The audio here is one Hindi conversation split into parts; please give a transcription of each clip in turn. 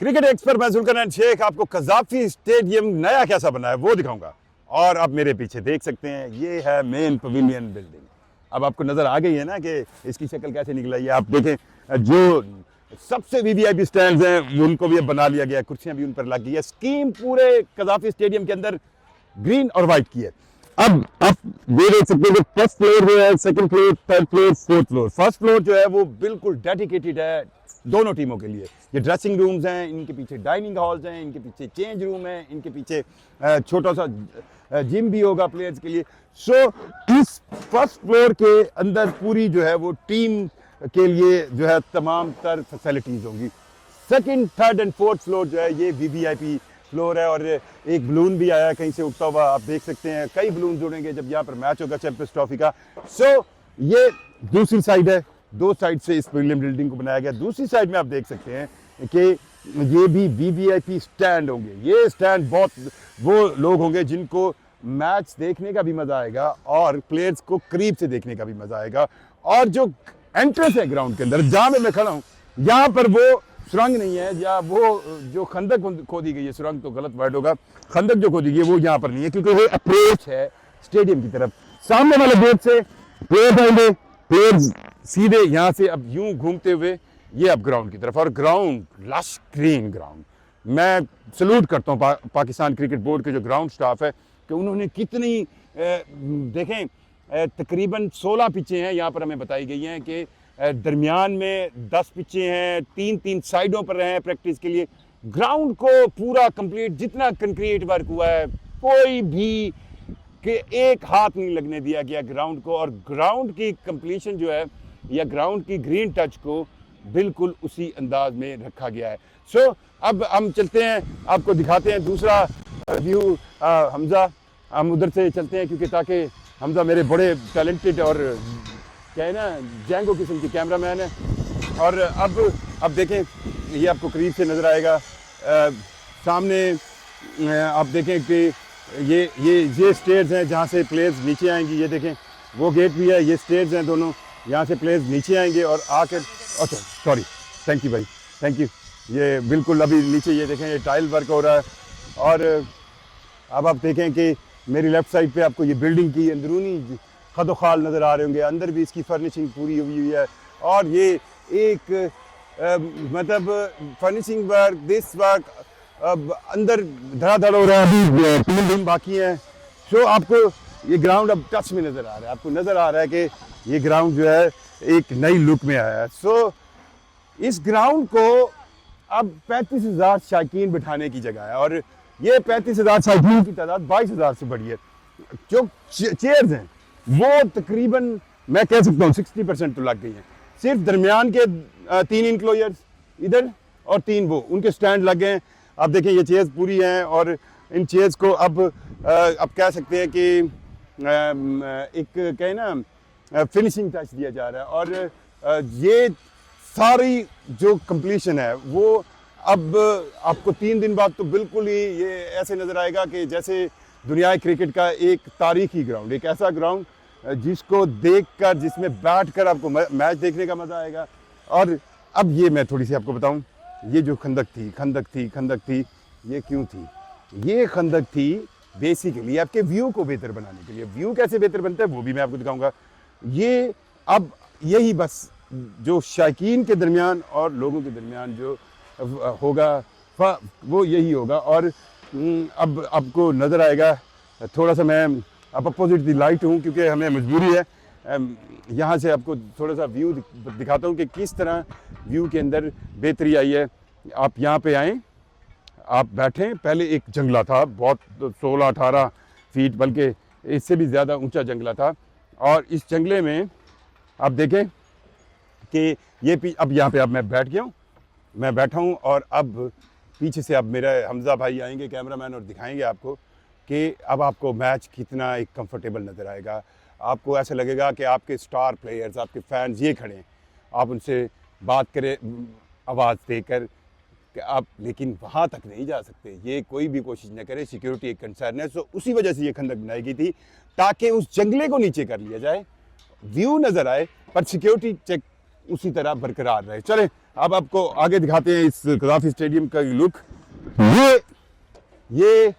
क्रिकेट एक्सपर्ट मैं जुल्करनैन शेख आपको कज़ाफ़ी स्टेडियम नया कैसा बना है वो दिखाऊंगा। और अब मेरे पीछे देख सकते हैं ये है मेन पवेलियन बिल्डिंग। अब आपको नज़र आ गई है ना कि इसकी शक्ल कैसे निकल आई है। आप देखें जो सबसे वीवीआईपी स्टैंड्स हैं उनको भी अब बना लिया गया है, कुर्सियां भी उन पर लग गई है। स्कीम पूरे कज़ाफ़ी स्टेडियम के अंदर ग्रीन और वाइट की है। अब आप ये देख सकते हैं फर्स्ट फ्लोर जो है, second floor, third floor, fourth floor. First floor जो है वो बिल्कुल डेडिकेटेड है दोनों टीमों के लिए। ये ड्रेसिंग रूम्स हैं, इनके पीछे डाइनिंग हॉल्स हैं, इनके पीछे चेंज रूम है, इनके पीछे छोटा सा जिम भी होगा प्लेयर्स के लिए। सो इस फर्स्ट फ्लोर के अंदर पूरी जो है वो टीम के लिए जो है तमाम तर फैसिलिटीज होंगी। Second, third and fourth floor जो है ये वीवीआईपी फ्लोर है। और एक बलून भी आया है कहीं से उड़ता हुआ, आप देख सकते हैं। कई बलून जुड़ेंगे जब यहाँ पर मैच होगा चैंपियंस ट्रॉफी का। सो ये दूसरी साइड है, दो साइड से इस पवेलियन बिल्डिंग को बनाया गया। दूसरी साइड में आप देख सकते हैं कि ये भी वीवीआईपी स्टैंड होंगे। ये स्टैंड बहुत वो लोग होंगे जिनको मैच देखने का भी मजा आएगा और प्लेयर्स को करीब से देखने का भी मजा आएगा। और जो एंट्रेंस है ग्राउंड के अंदर जहां पे मैं खड़ा हूं, यहाँ पर वो सुरंग नहीं है, या वो जो खंदक खोदी गई है, सुरंग तो गलत वर्ड होगा, खंदक जो खोदी गई है वो यहाँ पर नहीं है, क्योंकि वो अप्रोच है स्टेडियम की तरफ। सामने वाले गेट से प्लेयर्स आएंगे, प्लेयर्स सीधे यहाँ से अब यूं घूमते हुए ये अब ग्राउंड की तरफ। और ग्राउंड लश ग्रीन ग्राउंड। मैं सल्यूट करता हूँ पाकिस्तान क्रिकेट बोर्ड के जो ग्राउंड स्टाफ है कि उन्होंने कितनी देखें तकरीबन 16 पिचें हैं यहाँ पर हमें बताई गई हैं कि दरमियान में 10 पिचें हैं, 3-3 साइडों पर हैं प्रैक्टिस के लिए। ग्राउंड को पूरा कंप्लीट जितना कंक्रीट वर्क हुआ है कोई भी कि एक हाथ नहीं लगने दिया गया ग्राउंड को। और ग्राउंड की कंप्लीशन जो है या ग्राउंड की ग्रीन टच को बिल्कुल उसी अंदाज में रखा गया है। सो अब हम चलते हैं, आपको दिखाते हैं दूसरा व्यू। हमजा हम उधर से चलते हैं क्योंकि ताकि हमजा मेरे बड़े टैलेंटेड और क्या है ना जैंगो किस्म की कैमरामैन है। और अब देखें ये आपको करीब से नज़र आएगा। सामने आप देखें कि ये स्टेयर्स हैं जहाँ से प्लेयर्स नीचे आएंगी। ये देखें वो गेट भी है, ये स्टेयर्स हैं दोनों, यहाँ से प्लेयर्स नीचे आएंगे और आकर अच्छा सॉरी थैंक यू भाई, थैंक यू। ये बिल्कुल अभी नीचे ये देखें ये टाइल वर्क हो रहा है। और अब आप देखें कि मेरी लेफ़्ट साइड पे आपको ये बिल्डिंग की अंदरूनी खदोखाल नज़र आ रहे होंगे। अंदर भी इसकी फर्निशिंग पूरी हुई है। और ये एक मतलब फर्निशिंग वर्क, दिस वर्क अंदर धड़ाधड़ हो रहा है, अभी 3 दिन बाकी हैं। सो आपको ये ग्राउंड अब टच में नज़र आ रहा है, आपको नज़र आ रहा है कि ये ग्राउंड जो है एक नई लुक में आया है। सो इस ग्राउंड को अब 35,000 शायकीन बिठाने की जगह है। और ये 35,000 शायकीन की तादाद 22,000 से बढ़ी है। जो चेयर्स हैं वो तकरीबन मैं कह सकता हूँ 60% तो लग गई हैं। सिर्फ दरमियान के 3 इंक्लोजर्स इधर और 3 वो उनके स्टैंड लग गए हैं। आप देखें ये चेयर्स पूरी हैं और इन चेयर्स को अब कह सकते हैं कि एक कहे ना फिनिशिंग टच दिया जा रहा है। और ये सारी जो कंप्लीशन है वो अब आपको 3 दिन बाद तो बिल्कुल ही ये ऐसे नज़र आएगा कि जैसे दुनिया क्रिकेट का एक तारीखी ग्राउंड, एक ऐसा ग्राउंड जिसको देखकर, जिसमें बैठकर आपको मैच देखने का मज़ा आएगा। और अब ये मैं थोड़ी सी आपको बताऊं, ये जो खंदक थी ये क्यों थी? ये खंदक थी बेसिकली आपके व्यू को बेहतर बनाने के लिए। व्यू कैसे बेहतर बनता है वो भी मैं आपको दिखाऊंगा। ये अब यही बस जो शायकीन के दरमियान और लोगों के दरमियान जो होगा वो यही होगा। और अब आपको नज़र आएगा, थोड़ा सा मैं अब अपोजिट दी लाइट हूँ क्योंकि हमें मजबूरी है। यहाँ से आपको थोड़ा सा व्यू दिखाता हूँ कि किस तरह व्यू के अंदर बेहतरी आई है। आप यहाँ पे आएँ, आप बैठें। पहले एक जंगला था बहुत 16-18 फीट, बल्कि इससे भी ज़्यादा ऊंचा जंगला था। और इस जंगले में आप देखें कि ये अब यहाँ पे अब मैं बैठ गया हूँ, मैं बैठा हूँ। और अब पीछे से अब मेरा हमजा भाई आएंगे कैमरामैन और दिखाएंगे आपको कि अब आपको मैच कितना एक कंफर्टेबल नज़र आएगा। आपको ऐसा लगेगा कि आपके स्टार प्लेयर्स, आपके फैंस ये खड़े हैं, आप उनसे बात करें आवाज़ देकर कि आप, लेकिन वहाँ तक नहीं जा सकते। ये कोई भी कोशिश न करे, सिक्योरिटी एक कंसर्न है। सो उसी वजह से ये खंदक बनाई गई थी ताकि उस जंगले को नीचे कर लिया जाए, व्यू नज़र आए पर सिक्योरिटी चेक उसी तरह बरकरार रहे। चलें अब आपको आगे दिखाते हैं इस कज़ाफ़ी स्टेडियम का लुक। ये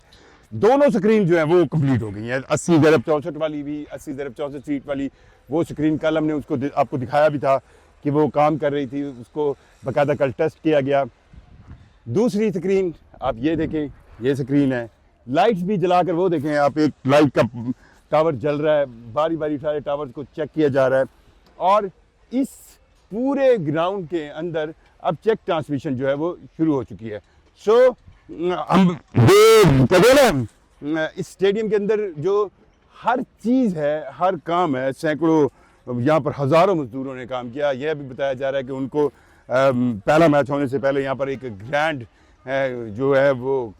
दोनों स्क्रीन जो है वो कंप्लीट हो गई हैं, 80x64 वाली भी, 80x64 फीट वाली वो स्क्रीन। कल हमने उसको आपको दिखाया भी था कि वो काम कर रही थी, उसको बाकायदा कल टेस्ट किया गया। दूसरी स्क्रीन आप ये देखें, ये स्क्रीन है, लाइट्स भी जलाकर वो देखें आप, एक लाइट का टावर जल रहा है, बारी बारी सारे टावर्स को चेक किया जा रहा है। और इस पूरे ग्राउंड के अंदर अब चेक ट्रांसमिशन जो है वो शुरू हो चुकी है। सो हम इस स्टेडियम के अंदर जो हर चीज़ है, हर काम है, सैकड़ों यहाँ पर हज़ारों मजदूरों ने काम किया। यह भी बताया जा रहा है कि उनको पहला मैच होने से पहले यहाँ पर एक ग्रैंड जो है वो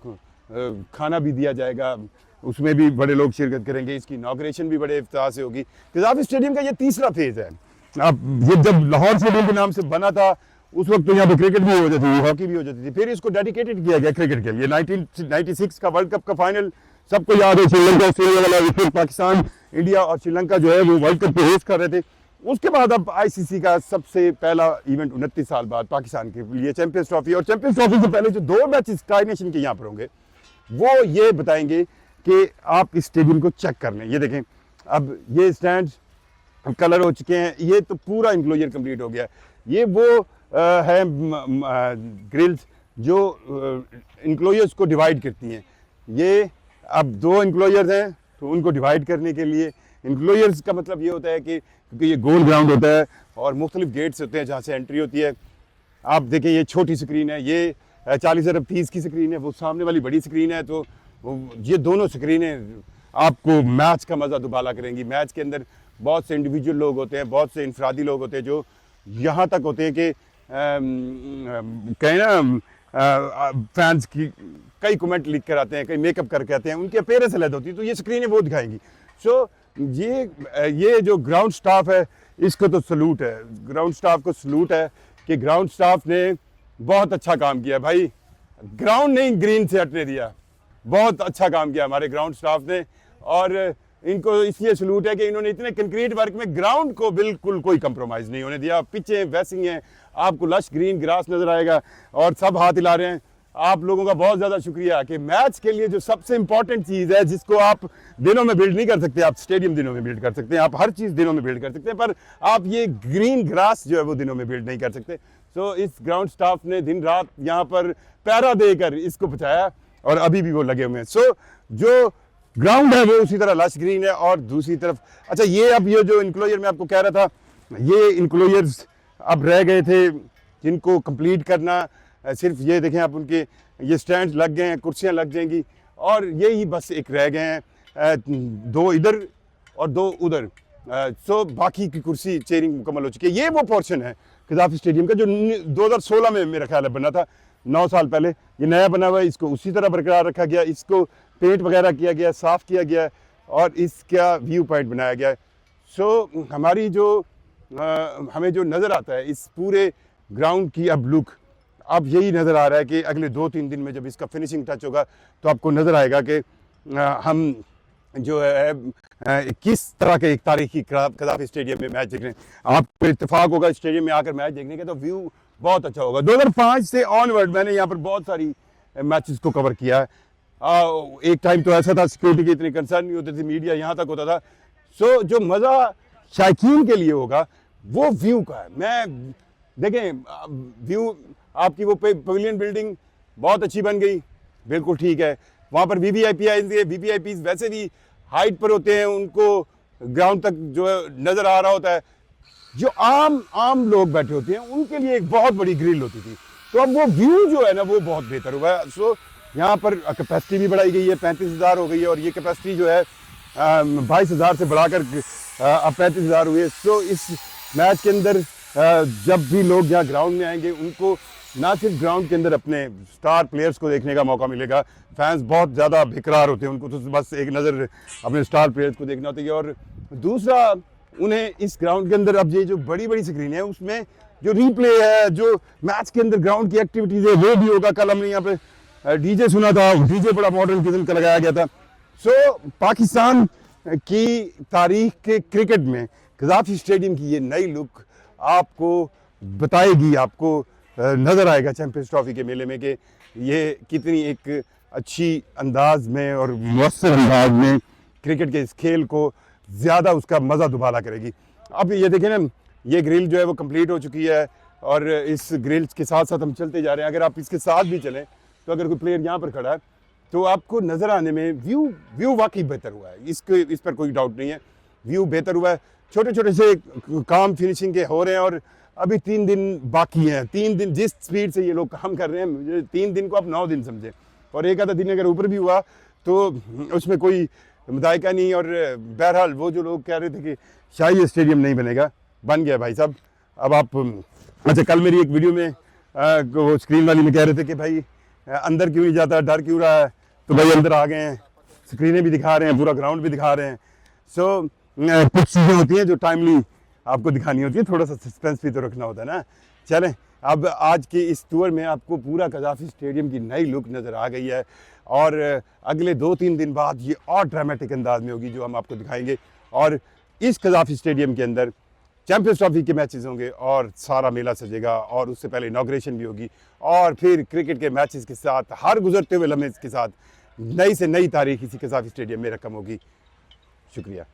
खाना भी दिया जाएगा, उसमें भी बड़े लोग शिरकत करेंगे। इसकी इनॉग्रेशन भी बड़े इफ्ताह से होगी। कज़ाफ़ी स्टेडियम का ये तीसरा फेज़ है। अब ये जब लाहौर स्टेडियम के नाम से बना था उस वक्त तो यहाँ पे क्रिकेट भी हो जाती थी, हॉकी भी हो जाती थी, फिर इसको डेडिकेटेड किया गया क्रिकेट के लिए। 1996 का वर्ल्ड कप का फाइनल सबको याद है, श्रीलंका ऑस्ट्रेलिया वाला, फिर पाकिस्तान, इंडिया और श्रीलंका जो है वो वर्ल्ड कप को होस्ट कर रहे थे। उसके बाद अब आईसीसी का सबसे पहला इवेंट 29 साल बाद पाकिस्तान के लिए चैंपियंस ट्रॉफी, और चैंपियंस ट्रॉफी से पहले जो 2 मैचेस ट्राई नेशन के यहाँ पर होंगे वो ये बताएंगे कि आप इस स्टेडियम को चेक कर लें। ये देखें, अब ये स्टैंड कलर हो चुके हैं, ये तो पूरा इंक्लोजर कंप्लीट हो गया। ये वो है ग्रिल्स जो इंक्लोजर्स को डिवाइड करती हैं। ये अब 2 इंक्लोजर्स हैं तो उनको डिवाइड करने के लिए, इंक्लोजर्स का मतलब ये होता है कि क्योंकि ये गोल ग्राउंड होता है और मुख्तलिफ गेट्स होते हैं जहाँ से एंट्री होती है। आप देखें ये छोटी स्क्रीन है, ये 40x30 की स्क्रीन है, वो सामने वाली बड़ी स्क्रीन है। तो ये दोनों स्क्रीनें आपको मैच का मज़ा दुबाला करेंगी। मैच के अंदर बहुत से इंडिविजुअल लोग होते हैं, बहुत से इंफरादी लोग होते हैं जो यहाँ तक होते हैं कि कहीं ना फैंस की कई कमेंट लिख कर आते हैं, कई मेकअप करके आते हैं, उनकी अपीयरेंस अलग होती है, तो ये स्क्रीनें वो दिखाएंगी। सो ये जो ग्राउंड स्टाफ है इसको तो सलूट है, ग्राउंड स्टाफ को सलूट है कि ग्राउंड स्टाफ ने बहुत अच्छा काम किया भाई। ग्राउंड नहीं ग्रीन से हटने दिया, बहुत अच्छा काम किया हमारे ग्राउंड स्टाफ ने। और इनको इसलिए सलूट है कि इन्होंने इतने कंक्रीट वर्क में ग्राउंड को बिल्कुल कोई कंप्रोमाइज़ नहीं होने दिया। पिचें वैसी हैं, आपको लश ग्रीन ग्रास नज़र आएगा और सब हाथ हिला रहे हैं। आप लोगों का बहुत ज़्यादा शुक्रिया कि मैच के लिए जो सबसे इंपॉर्टेंट चीज़ है जिसको आप दिनों में बिल्ड नहीं कर सकते, आप स्टेडियम दिनों में बिल्ड कर सकते हैं, आप हर चीज़ दिनों में बिल्ड कर सकते हैं, पर आप ये ग्रीन ग्रास जो है वो दिनों में बिल्ड नहीं कर सकते। सो इस ग्राउंड स्टाफ ने दिन रात यहाँ पर पैरा देकर इसको बचाया और अभी भी वो लगे हुए हैं। सो जो ग्राउंड है वो उसी तरह लश ग्रीन है। और दूसरी तरफ अच्छा ये अब ये जो इंक्लोजर मैं आपको कह रहा था, ये इंक्लोजर्स अब रह गए थे जिनको कंप्लीट करना। सिर्फ ये देखें आप, उनके ये स्टैंड लग गए हैं, कुर्सियां लग जाएंगी और यही बस एक रह गए हैं, 2 इधर और 2 उधर। सो बाकी की कुर्सी चेयरिंग मुकम्मल हो चुकी है। ये वो पोर्शन है कज़ाफ़ी स्टेडियम का जो 2016 में मेरा ख्याल है बना था, 9 साल पहले। ये नया बना हुआ है, इसको उसी तरह बरकरार रखा गया, इसको पेंट वगैरह किया गया, साफ़ किया गया और इसका व्यू पॉइंट बनाया गया है। सो हमारी जो हमें जो नज़र आता है इस पूरे ग्राउंड की अब लुक, अब यही नज़र आ रहा है कि अगले 2-3 दिन में जब इसका फिनिशिंग टच होगा तो आपको नज़र आएगा कि हम जो है किस तरह के एक तारीखी कज़ाफ़ी स्टेडियम में मैच देखने आपको इत्तेफाक होगा स्टेडियम में आकर मैच देखने का, तो व्यू बहुत अच्छा होगा। 2005 से ऑनवर्ड मैंने यहाँ पर बहुत सारी मैचेस को कवर किया है। एक टाइम तो ऐसा था सिक्योरिटी की इतनी कंसर्न नहीं होती थी, मीडिया यहाँ तक होता था। सो जो मज़ा शायकीन के लिए होगा वो व्यू का है। मैं देखें व्यू आपकी वो पवेलियन बिल्डिंग बहुत अच्छी बन गई, बिल्कुल ठीक है। वहाँ पर वीवीआईपी आएंगे, वीवीआईपीज़ वैसे भी हाइट पर होते हैं, उनको ग्राउंड तक जो है नज़र आ रहा होता है। जो आम लोग बैठे होते हैं उनके लिए एक बहुत बड़ी ग्रिल होती थी, तो अब वो व्यू जो है ना वो बहुत बेहतर हुआ है। सो यहाँ पर कैपेसिटी भी बढ़ाई गई है, 35,000 हो गई है और ये कैपेसिटी जो है 22,000 से बढ़ाकर अब 35,000 हुई है। सो इस मैच के अंदर जब भी लोग यहाँ ग्राउंड में आएंगे उनको ना सिर्फ ग्राउंड के अंदर अपने स्टार प्लेयर्स को देखने का मौका मिलेगा, फैंस बहुत ज़्यादा बेकरार होते हैं, उनको तो बस एक नज़र अपने स्टार प्लेयर्स को देखना होती है। और दूसरा उन्हें इस ग्राउंड के अंदर अब ये जो बड़ी बड़ी स्क्रीन है उसमें जो रीप्ले है, जो मैच के अंदर ग्राउंड की एक्टिविटीज़ है वो भी होगा। कल हमने यहाँ पे डीजे सुना था, डीजे बड़ा मॉडर्न किस्म का लगाया गया था। सो पाकिस्तान की तारीख के क्रिकेट में कज़ाफ़ी स्टेडियम की ये नई लुक आपको बताएगी, आपको नज़र आएगा चैम्पियंस ट्रॉफी के मेले में कि ये कितनी एक अच्छी अंदाज में और मौसर अंदाज में क्रिकेट के इस खेल को ज़्यादा उसका मज़ा दुबाला करेगी। अब ये देखें ना, ये ग्रिल जो है वो कंप्लीट हो चुकी है और इस ग्रिल के साथ साथ हम चलते जा रहे हैं। अगर आप इसके साथ भी चलें तो अगर कोई प्लेयर यहाँ पर खड़ा है तो आपको नज़र आने में व्यू वाकई बेहतर हुआ है, इस पर कोई डाउट नहीं है, व्यू बेहतर हुआ है। छोटे छोटे से काम फिनिशिंग के हो रहे हैं और अभी 3 दिन बाकी हैं। 3 दिन जिस स्पीड से ये लोग काम कर रहे हैं, 3 दिन को आप 9 दिन समझें, और एक आधा दिन अगर ऊपर भी हुआ तो उसमें कोई मुदायका नहीं। और बहरहाल वो जो लोग कह रहे थे कि शायद ये स्टेडियम नहीं बनेगा, बन गया भाई साहब। अब आप अच्छा, कल मेरी एक वीडियो में वो स्क्रीन वाली में कह रहे थे कि भाई अंदर क्यों नहीं जाता, डर क्यों रहा है, तो भाई अंदर आ गए हैं, स्क्रीनें भी दिखा रहे हैं, पूरा ग्राउंड भी दिखा रहे हैं। सो कुछ चीज़ें होती हैं जो टाइमली आपको दिखानी होती है, थोड़ा सा सस्पेंस भी तो रखना होता है ना। चलें, अब आज के इस टूर में आपको पूरा कज़ाफ़ी स्टेडियम की नई लुक नज़र आ गई है और अगले 2-3 दिन बाद ये और ड्रामेटिक अंदाज में होगी जो हम आपको दिखाएंगे। और इस कज़ाफ़ी स्टेडियम के अंदर चैम्पियंस ट्रॉफी के मैचेस होंगे और सारा मेला सजेगा और उससे पहले इनॉग्रेशन भी होगी और फिर क्रिकेट के मैचेस के साथ हर गुजरते हुए लम्हे के साथ नई से नई तारीख इसी कज़ाफ़ी स्टेडियम में रकम होगी। शुक्रिया।